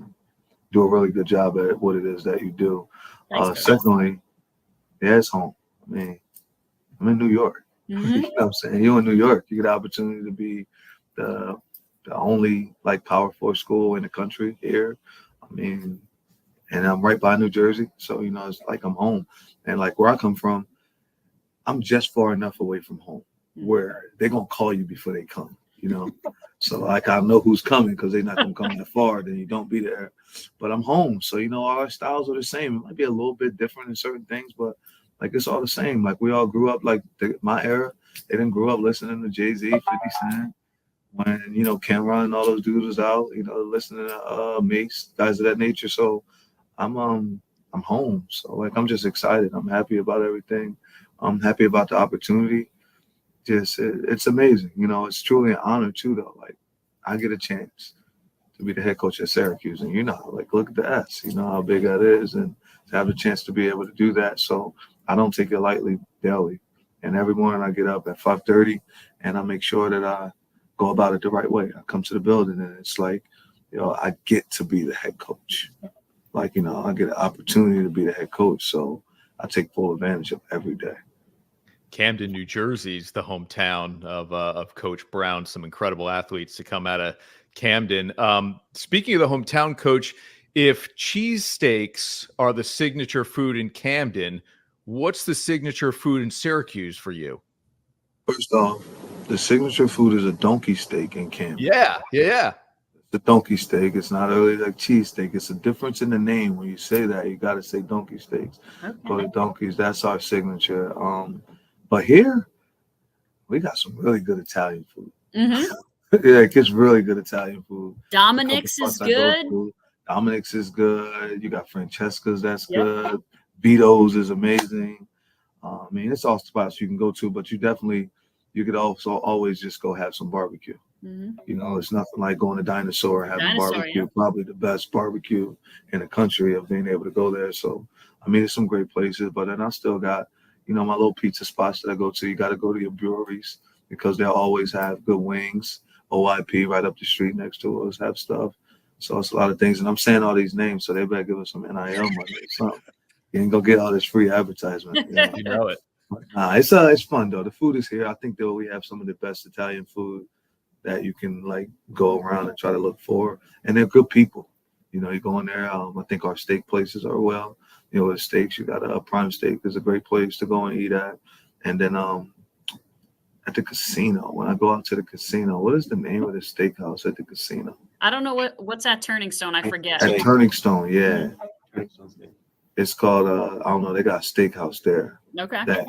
do a really good job at what it is that you do. Secondly, it's home. I mean, I'm in New York. Mm-hmm. You know what I'm saying? You're in New York. You get the opportunity to be the only Power 4 school in the country here. I mean, and I'm right by New Jersey. So, it's like I'm home. And where I come from, I'm just far enough away from home where they're going to call you before they come, So, I know who's coming because they're not going to come that far. Then you don't be there. But I'm home. So, all our styles are the same. It might be a little bit different in certain things, but, it's all the same. We all grew up, my era. They didn't grow up listening to Jay-Z, 50 Cent. When, Cameron and all those dudes was out, listening to Mace, guys of that nature. So, I'm home. So I'm just excited. I'm happy about everything. I'm happy about the opportunity. It's amazing. It's truly an honor too, though. I get a chance to be the head coach at Syracuse, and look at the S, how big that is, and to have a chance to be able to do that. So I don't take it lightly daily. And every morning I get up at 5:30 and I make sure that I go about it the right way. I come to the building and it's I get to be the head coach. I get an opportunity to be the head coach, so I take full advantage of every day. Camden, New Jersey is the hometown of Coach Brown. Some incredible athletes to come out of Camden. Speaking of the hometown, Coach, If cheesesteaks are the signature food in Camden, what's the signature food in Syracuse for you? First off, the signature food is a donkey steak in Camden. Yeah. The donkey steak. It's not really like cheesesteak. It's a difference in the name. When you say that, you got to say donkey steaks. Okay. Go to Donkeys. That's our signature. But here, we got some really good Italian food. Mm-hmm. Yeah, it gets really good Italian food. Dominic's is good. Dominic's is good. You got Francesca's, that's good. Vito's is amazing. I mean, it's all spots you can go to, but you could also always just go have some barbecue. Mm-hmm. You know, it's nothing like going to Dinosaur and having barbecue. Yeah. Probably the best barbecue in the country of being able to go there. So, I mean, there's some great places, but then I still got, you know, my little pizza spots that I go to. You got to go to your breweries because they'll always have good wings. OIP right up the street next to us have stuff. So it's a lot of things. And I'm saying all these names, so they better give us some NIL money or something. You ain't gonna get all this free advertisement. You know it. It's fun though. The food is here. I think that we have some of the best Italian food that you can like go around and try to look for. And they're good people. You know, you go in there. I think our steak places are well. You know, the steaks, you got a Prime Steak is a great place to go and eat at. And then at the casino, when I go out to the casino, what is the name of the steakhouse at the casino? I don't know what's that Turning Stone. I forget. At Turning Stone, yeah. It's called I don't know. They got a steakhouse there. Okay. That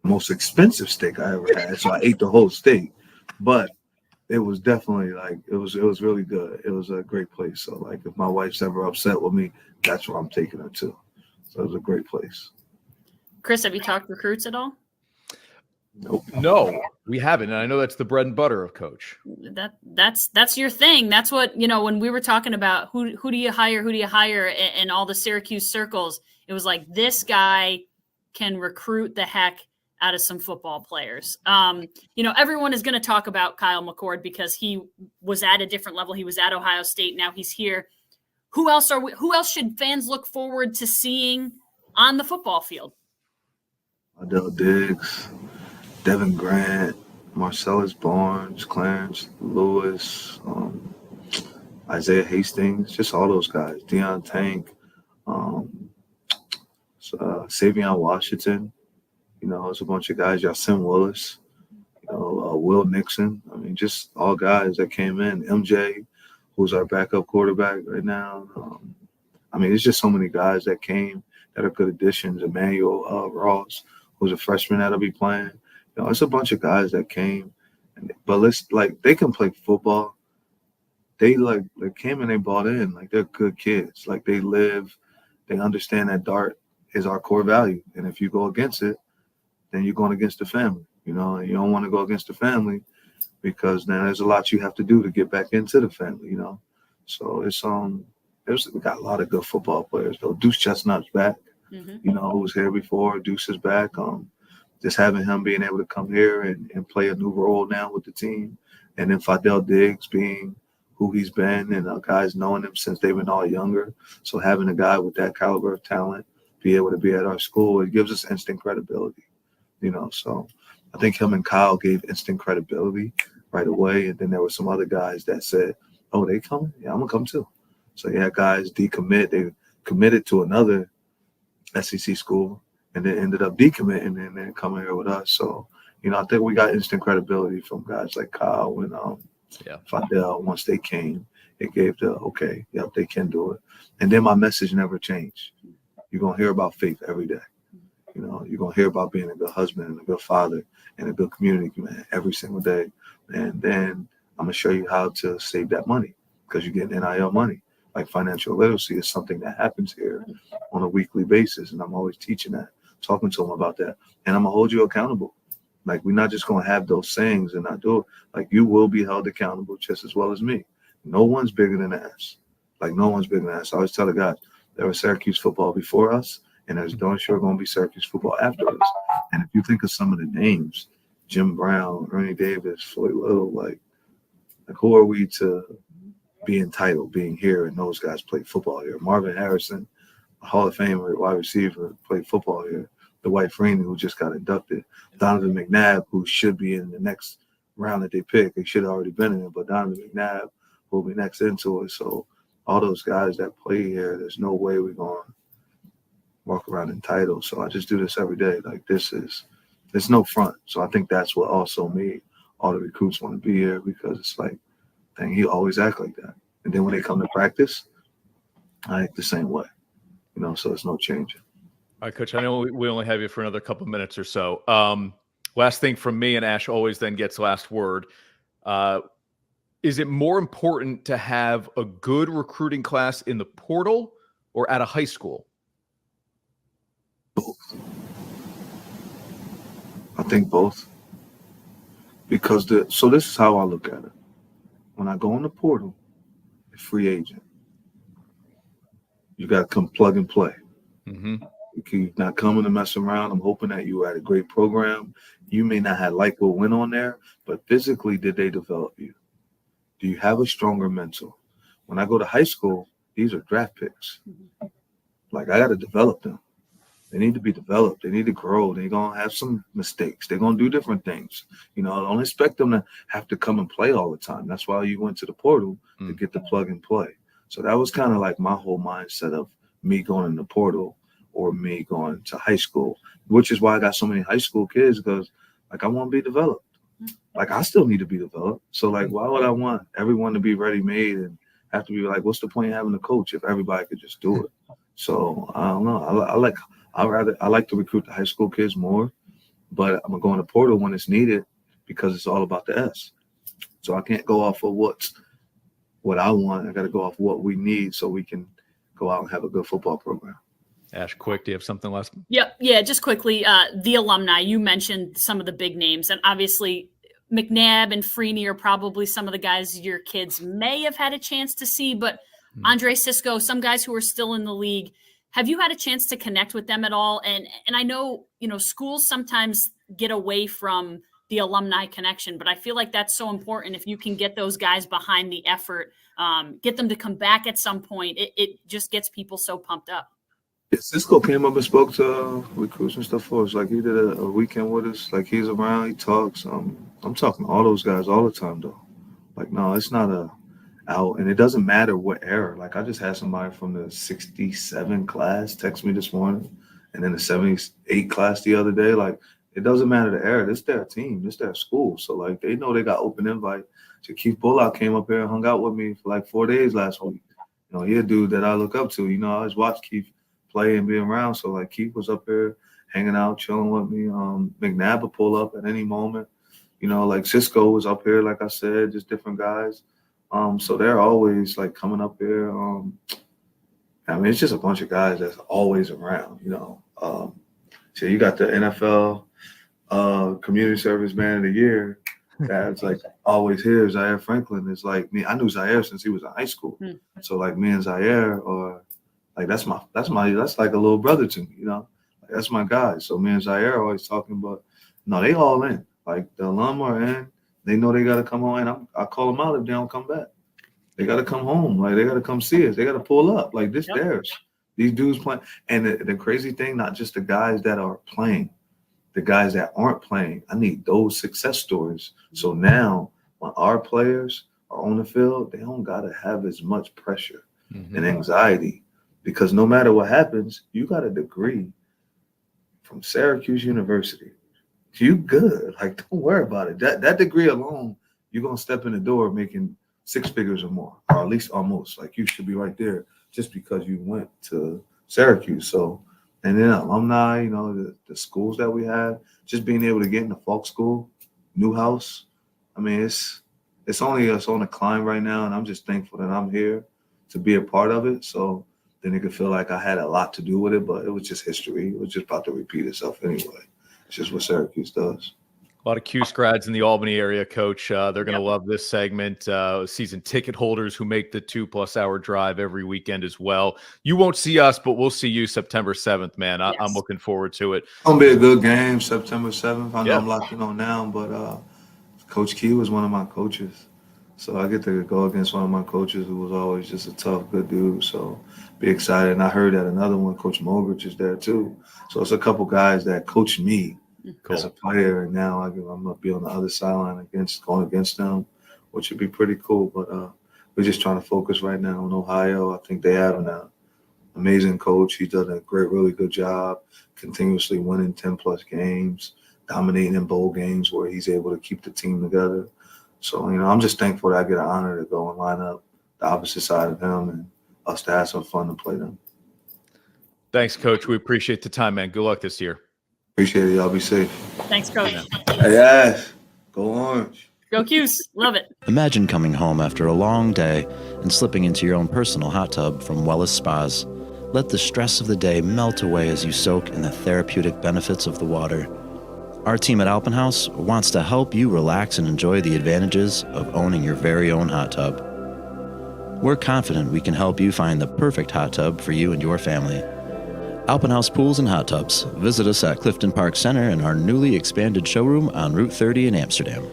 most expensive steak I ever had. So I ate the whole steak, but it was definitely like it was really good. It was a great place. So like if my wife's ever upset with me, that's where I'm taking her to. So it was a great place. Chris, have you talked recruits at all? Nope. No, we haven't. And I know that's the bread and butter of Coach. That's your thing. That's what, you know, when we were talking about who do you hire in all the Syracuse circles, it was like this guy can recruit the heck out of some football players. You know, everyone is going to talk about Kyle McCord because he was at a different level. He was at Ohio State. Now he's here. Who else should fans look forward to seeing on the football field? Adele Diggs, Devin Grant, Marcellus Barnes, Clarence Lewis, Isaiah Hastings, just all those guys. Deion Tank, Savion Washington. You know, there's a bunch of guys. Yasin Willis, you know, Will Nixon. I mean, just all guys that came in. MJ, who's our backup quarterback right now. I mean, it's just so many guys that came that are good additions. Emmanuel Ross, who's a freshman that'll be playing. You know, it's a bunch of guys that came, but they can play football. They came and they bought in. Like they're good kids. Like they understand that dart is our core value. And if you go against it, then you're going against the family. You know, and you don't want to go against the family because then there's a lot you have to do to get back into the family. You know, so it's we got a lot of good football players though. Deuce Chestnut's back. Mm-hmm. You know, who was here before. Deuce is back. Just having him being able to come here and play a new role now with the team. And then Fidel Diggs being who he's been and guys knowing him since they've been all younger. So having a guy with that caliber of talent be able to be at our school, it gives us instant credibility, you know. So I think him and Kyle gave instant credibility right away. And then there were some other guys that said, oh, they coming? Yeah, I'm going to come too. So yeah, guys decommit. They committed to another SEC school. And then ended up decommitting and then coming here with us. So, you know, I think we got instant credibility from guys like Kyle and Fidel. Once they came, it gave they can do it. And then my message never changed. You're going to hear about faith every day. You know, you're going to hear about being a good husband and a good father and a good community man every single day. And then I'm going to show you how to save that money because you're getting NIL money. Like financial literacy is something that happens here on a weekly basis. And I'm always teaching that. Talking to them about that, and I'm gonna hold you accountable. Like we're not just gonna have those sayings and not do it. Like you will be held accountable just as well as me. No one's bigger than us. Like no one's bigger than us. I always tell the guys there was Syracuse football before us, and there's darn sure gonna be Syracuse football after us. And if you think of some of the names, Jim Brown, Ernie Davis, Floyd Little, like who are we to be entitled being here? And those guys played football here. Marvin Harrison, Hall of Famer, wide receiver, played football here. Dwight Freeney, who just got inducted. Donovan McNabb, who should be in the next round that they pick. He should have already been in it, but Donovan McNabb will be next into it. So all those guys that play here, there's no way we're going to walk around entitled. So I just do this every day. Like there's no front. So I think that's what also made all the recruits want to be here, because it's like, dang, he always act like that. And then when they come to practice, I act the same way, so it's no changing. All right, Coach, I know we only have you for another couple minutes or so. Last thing from me, and Ash always then gets last word. Is it more important to have a good recruiting class in the portal or at a high school? Both. I think both. Because so this is how I look at it. When I go in the portal, it's free agent. You got to come plug and play. Mm-hmm. You're not coming to mess around. I'm hoping that you had a great program. You may not have liked what went on there, but physically, did they develop you? Do you have a stronger mental? When I go to high school, these are draft picks. Like, I got to develop them. They need to be developed. They need to grow. They're going to have some mistakes. They're going to do different things. Don't expect them to have to come and play all the time. That's why you went to the portal to get the plug and play. So that was kind of like my whole mindset of me going in the portal or me going to high school, which is why I got so many high school kids, because, like, I want to be developed. Like, I still need to be developed. So, like, why would I want everyone to be ready-made and have to be like, what's the point of having a coach if everybody could just do it? So, I don't know. I like to recruit the high school kids more, but I'm going to go in the portal when it's needed, because it's all about the S. So I can't go off of what I want. I got to go off what we need so we can go out and have a good football program. Ash, quick, do you have something last? Yep. Yeah, just quickly, the alumni, you mentioned some of the big names, and obviously McNabb and Freeney are probably some of the guys your kids may have had a chance to see, but Andre Cisco, some guys who are still in the league. Have you had a chance to connect with them at all? And I know, schools sometimes get away from the alumni connection, but I feel like that's so important. If you can get those guys behind the effort, get them to come back at some point, it just gets people so pumped up. Yeah, Cisco came up and spoke to recruits and stuff for us. Like, he did a weekend with us. Like, he's around, he talks. I'm talking to all those guys all the time, though. Like, no, it's not out, and it doesn't matter what era. Like, I just had somebody from the 67 class text me this morning, and then the 78 class the other day. Like, it doesn't matter the era. This their team. This their school. So, like, they know they got open invite. So Keith Bullock came up here and hung out with me for like 4 days last week. He's a dude that I look up to. I always watch Keith play and be around. So, like, Keith was up here hanging out, chilling with me. McNabb will pull up at any moment. Like, Cisco was up here, like I said, just different guys. So they're always, like, coming up here. It's just a bunch of guys that's always around, So you got the NFL Community Service Man of the Year that's, like, always here. Zaire Franklin is like me. I knew Zaire since he was in high school. So, like, me and Zaire are, like, that's like a little brother to me, Like, that's my guy. So me and Zaire are always talking, but no, they all in. Like, the alum are in. They know they got to come home, and I call them out if they don't come back. They got to come home. Like, they got to come see us. They got to pull up. Like, this theirs. These dudes playing. And the crazy thing, not just the guys that are playing, the guys that aren't playing. I need those success stories. So now when our players are on the field, they don't got to have as much pressure and anxiety, because no matter what happens, you got a degree from Syracuse University. You good. Like, don't worry about it. That degree alone, you're going to step in the door making 6 figures or more, or at least almost. Like, you should be right there just because you went to Syracuse. So, and then alumni, the schools that we have, just being able to get into Falk School, Newhouse. It's only us on a climb right now, and I'm just thankful that I'm here to be a part of it. So then it could feel like I had a lot to do with it, but it was just history. It was just about to repeat itself anyway. It's just what Syracuse does. A lot of Cuse grads in the Albany area, Coach. They're going to love this segment. Season ticket holders who make the 2+ hour drive every weekend as well. You won't see us, but we'll see you September 7th, man. I'm looking forward to it. It's going to be a good game, September 7th. I know I'm locking on now, but Coach Key was one of my coaches. So I get to go against one of my coaches who was always just a tough, good dude. So be excited. And I heard that another one, Coach Mogridge, is there too. So it's a couple guys that coached me as a player, and now I'm going to be on the other sideline going against them, which would be pretty cool. But we're just trying to focus right now on Ohio. I think they have an amazing coach. He's done a really good job, continuously winning 10-plus games, dominating in bowl games where he's able to keep the team together. So, I'm just thankful that I get an honor to go and line up the opposite side of him and us to have some fun and play them. Thanks, Coach. We appreciate the time, man. Good luck this year. Appreciate it. Y'all be safe. Thanks, Coach. Yes. Go Orange. Go Cuse. Love it. Imagine coming home after a long day and slipping into your own personal hot tub from Wallace Spas. Let the stress of the day melt away as you soak in the therapeutic benefits of the water. Our team at Alpenhaus wants to help you relax and enjoy the advantages of owning your very own hot tub. We're confident we can help you find the perfect hot tub for you and your family. Alpenhaus Pools and Hot Tubs. Visit us at Clifton Park Center in our newly expanded showroom on Route 30 in Amsterdam.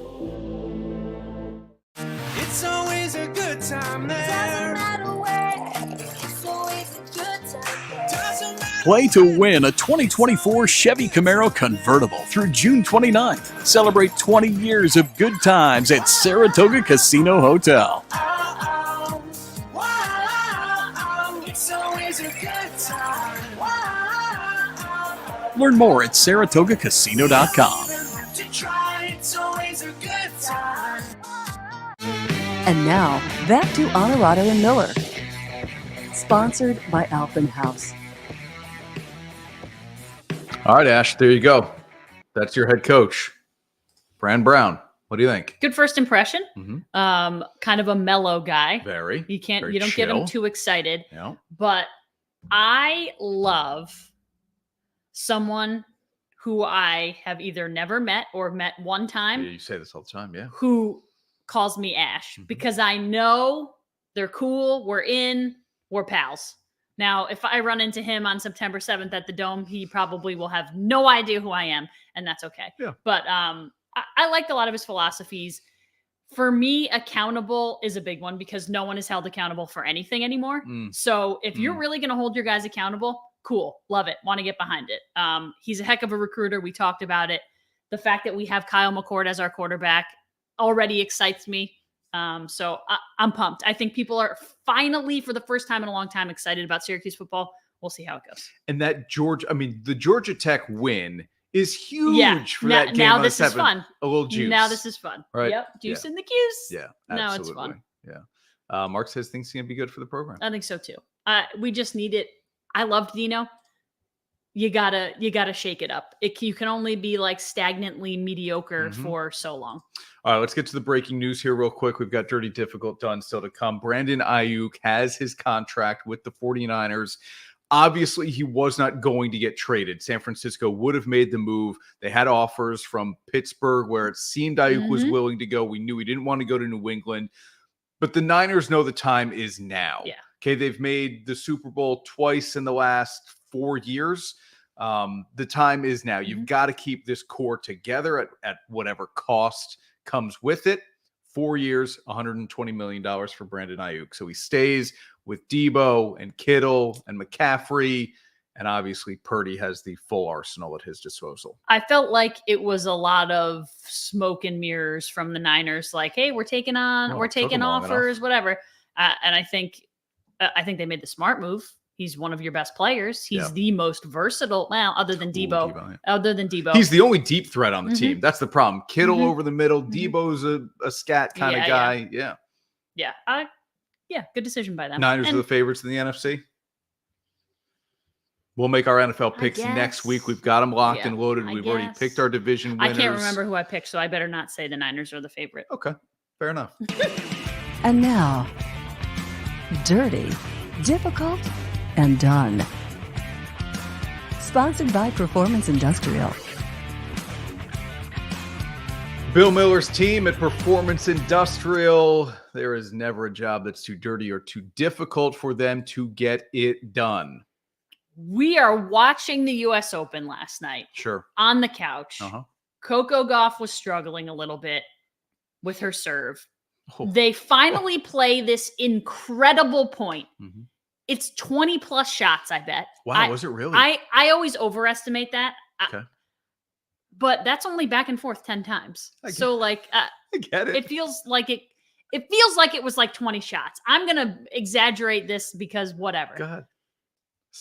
It's always a good time there. Doesn't matter where. It's always a good time there. Play to win a 2024 Chevy Camaro convertible through June 29th. Celebrate 20 years of good times at Saratoga Casino Hotel. It's always a good time. Learn more at SaratogaCasino.com. To try, it's always a good time. And now, back to Onorato and Miller. Sponsored by Alpenhaus. All right, Ash, there you go. That's your head coach, Fran Brown. What do you think? Good first impression. Kind of a mellow guy. Very. You don't chill. get him too excited. No. But I love someone who I have either never met or met one time. Yeah, you say this all the time, yeah. Who calls me Ash because I know they're cool. We're pals. Now, if I run into him on September 7th at the Dome, he probably will have no idea who I am, and that's okay. Yeah. But I liked a lot of his philosophies. For me, accountable is a big one because no one is held accountable for anything anymore. So if you're really going to hold your guys accountable, cool. Love it. Want to get behind it. He's a heck of a recruiter. We talked about it. The fact that we have Kyle McCord as our quarterback already excites me. So I'm pumped. I think people are finally, for the first time in a long time, excited about Syracuse football. We'll see how it goes. And that the Georgia Tech win is huge for that game. Now this is fun. A little juice. Now this is fun. Right? Yep. Juice in the Cuse. Yeah. Now Absolutely. it's fun. Yeah. Mark says things are going to be good for the program. I think so too. We just need it. I loved Dino. You gotta shake it up. You can only be like stagnantly mediocre for so long. All right, let's get to the breaking news here real quick. We've got Dirty Difficult done still to come. Brandon Aiyuk has his contract with the 49ers. Obviously, he was not going to get traded. San Francisco would have made the move. They had offers from Pittsburgh where it seemed Aiyuk was willing to go. We knew he didn't want to go to New England. But the Niners know the time is now. Yeah. Okay, they've made the Super Bowl twice in the last 4 years. The time is now. You've got to keep this core together at whatever cost comes with it. 4 years, $120 million for Brandon Aiyuk. So he stays with Debo and Kittle and McCaffrey. And obviously Purdy has the full arsenal at his disposal. I felt like it was a lot of smoke and mirrors from the Niners. Like, hey, we're taking offers, whatever. And I think they made the smart move. He's one of your best players. He's the most versatile. Well, other than Debo. He's the only deep threat on the team. That's the problem. Kittle over the middle. Debo's a scat kind of guy. Yeah. Good decision by them. Niners are the favorites in the NFC. We'll make our NFL picks next week. We've got them locked and loaded. We've already picked our division winners. I can't remember who I picked, so I better not say the Niners are the favorite. Okay. Fair enough. And now, Dirty, Difficult, and Done. Sponsored by Performance Industrial. Bill Miller's team at Performance Industrial. There is never a job that's too dirty or too difficult for them to get it done. We are watching the U.S. Open last night. Sure. On the couch. Coco Gauff was struggling a little bit with her serve. They finally play this incredible point. It's 20 plus shots, I bet. Wow, was it really? I always overestimate that. Okay. But that's only back and forth 10 times. I get it. It feels like It feels like it was like 20 shots. I'm going to exaggerate this because whatever. Go ahead.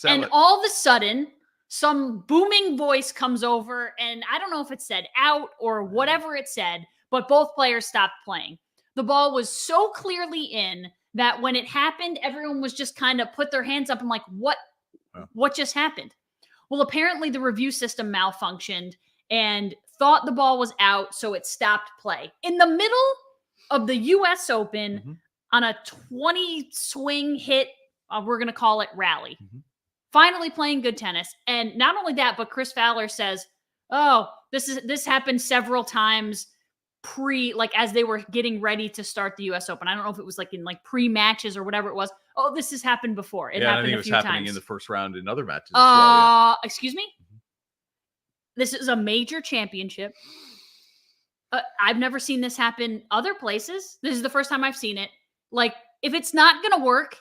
And all of a sudden, some booming voice comes over, and I don't know if it said out or whatever it said, but both players stopped playing. The ball was so clearly in that when it happened, everyone was just kind of put their hands up and like, what just happened? Well, apparently the review system malfunctioned and thought the ball was out, so it stopped play. In the middle of the U.S. Open on a 20 swing hit, we're going to call it rally. Finally playing good tennis. And not only that, but Chris Fowler says, oh, this happened several times as they were getting ready to start the U.S. Open. I don't know if it was like in like pre-matches or whatever it was. Oh, this has happened before. It happened I think a it was few happening times. in the first round in other matches as well. Excuse me? This is a major championship. I've never seen this happen other places. This is the first time I've seen it. Like, if it's not going to work,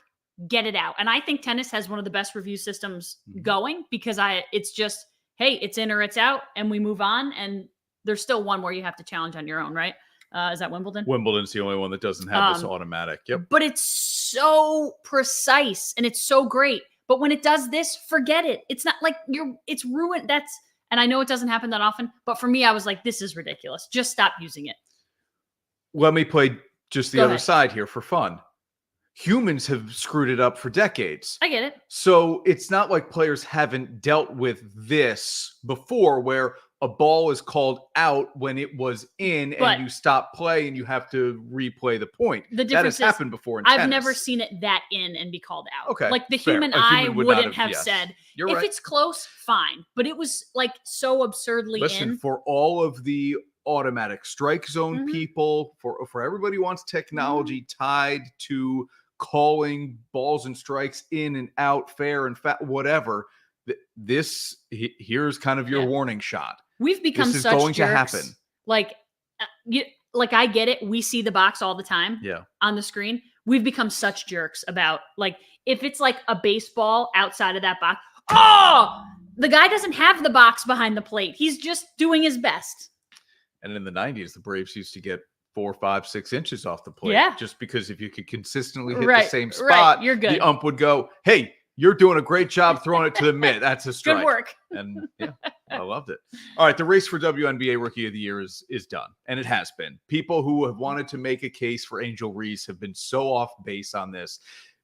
get it out. And I think tennis has one of the best review systems going because it's just, hey, it's in or it's out, and we move on. And there's still one where you have to challenge on your own, right? Is that Wimbledon? Wimbledon's the only one that doesn't have this automatic. Yep. But it's so precise and it's so great. But when it does this, forget it. It's not like it's ruined. And I know it doesn't happen that often, but for me, I was like, this is ridiculous. Just stop using it. Let me play just the other side here for fun. Humans have screwed it up for decades. I get it. So it's not like players haven't dealt with this before where a ball is called out when it was in and you stop play and you have to replay the point. The difference that has happened before in tennis. I've never seen it that in and be called out. Okay. Like the fair. human A eye human would wouldn't not have said, You're if right. it's close, fine. But it was like so absurdly Listen, in. for all of the automatic strike zone people, for everybody who wants technology tied to calling balls and strikes in and out, fair and whatever, here's kind of your warning shot. We've become this is such going jerks. to happen. Like, I get it. We see the box all the time on the screen. We've become such jerks about, like, if it's like a baseball outside of that box, the guy doesn't have the box behind the plate. He's just doing his best. And in the 90s, the Braves used to get 4, 5, 6 inches off the plate. Yeah. Just because if you could consistently hit the same spot, right, you're good. The ump would go, hey, you're doing a great job throwing it to the mitt. That's a strike. Good work. And yeah, I loved it. All right, the race for WNBA Rookie of the Year is done, and it has been. People who have wanted to make a case for Angel Reese have been so off base on this.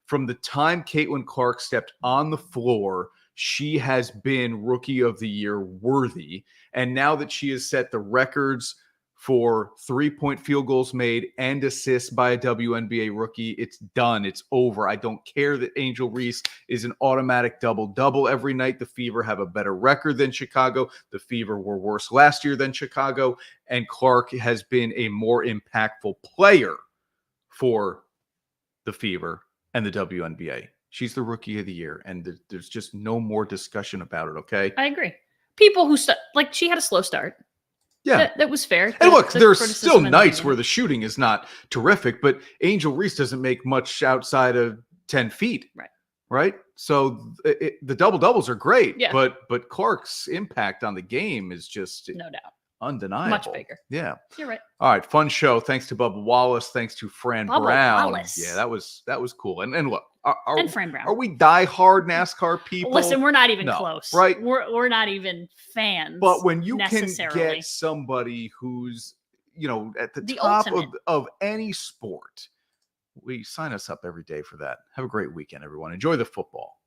From the time Caitlin Clark stepped on the floor, she has been Rookie of the Year worthy, and now that she has set the records for 3-point field goals made and assists by a WNBA rookie, it's done. It's over. I don't care that Angel Reese is an automatic double-double every night. The Fever have a better record than Chicago. The Fever were worse last year than Chicago. And Clark has been a more impactful player for the Fever and the WNBA. She's the Rookie of the Year, and there's just no more discussion about it, okay? I agree. People who, she had a slow start. Yeah, that was fair. And look, there's still nights where the shooting is not terrific, but Angel Reese doesn't make much outside of 10 feet. Right. So the double doubles are great, but Clark's impact on the game is just no doubt undeniable. Much bigger. Yeah, you're right. All right, fun show. Thanks to Bubba Wallace. Thanks to Fran Bubba Brown. Wallace. Yeah, that was cool. And look, and Fran Brown. Are we diehard NASCAR people? Listen, we're not even close. Right? We're not even fans. But when you can get somebody who's, at the top of any sport, we sign us up every day for that. Have a great weekend, everyone. Enjoy the football.